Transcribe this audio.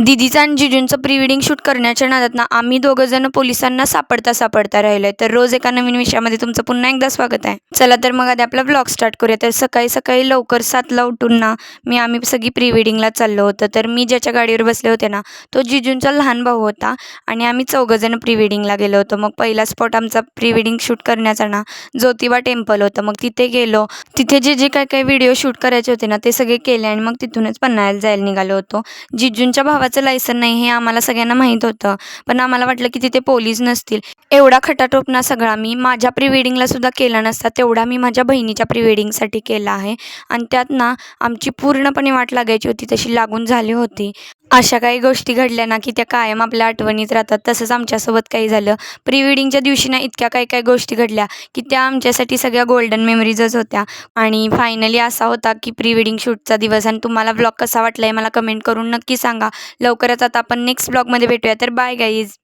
दीदीचं आणि जिजूंचं pre wedding shoot करण्याच्या नादात ना आम्ही दोघं जण पोलिसांना सापडता राहिलोय. तर रोज एका नवीन विषयामध्ये तुमचं पुन्हा एकदा स्वागत आहे. चला तर मग आधी आपला ब्लॉग स्टार्ट करूया. तर सकाळी सकाळी लवकर 7ला उठून ना आम्ही सगळी प्री वेडिंगला चाललो होतो. तर मी ज्याच्या गाडीवर बसले होते ना तो जिजूंचा लहान भाऊ होता आणि आम्ही चौघंजण प्री वेडिंगला गेलो होतो. मग पहिला स्पॉट आमचा प्री वेडिंग शूट करण्याचा ना ज्योतिबा टेम्पल होतं. मग तिथे गेलो. तिथे जे जे काय काय व्हिडिओ शूट करायचे होते ना ते सगळे केले आणि मग तिथूनच पन्हाळ्याला जायला निघालो होतो. जिजूंच्या भावाचं लायसन नाही हे आम्हाला सगळ्यांना माहीत होतं, पण आम्हाला वाटलं की तिथे पोलीस नसतील. एवढा खटाटोप ना सगळा मी माझ्या प्री वेडिंगला सुद्धा केला नसता तेवढा मी माझ्या बहिणीच्या प्री वेडिंगसाठी केला आहे. आणि त्यात ना आमची पूर्णपणे वाट लागायची होती तशी लागून झाली होती. अशा काही गोष्टी घडल्या ना की त्या कायम आपल्या आठवणीत राहतात. तसंच आमच्यासोबत काही झालं. प्री वेडिंगच्या दिवशी ना इतक्या काही काही गोष्टी घडल्या की त्या आमच्यासाठी सगळ्या गोल्डन मेमरीजच होत्या. आणि फायनली असा होता की प्री वेडिंग शूटचा दिवस. आणि तुम्हाला व्लॉग कसा वाटला आहे मला कमेंट करून नक्की सांगा. लवकरच आता आपण नेक्स्ट ब्लॉगमध्ये भेटूया. तर बाय गाईज.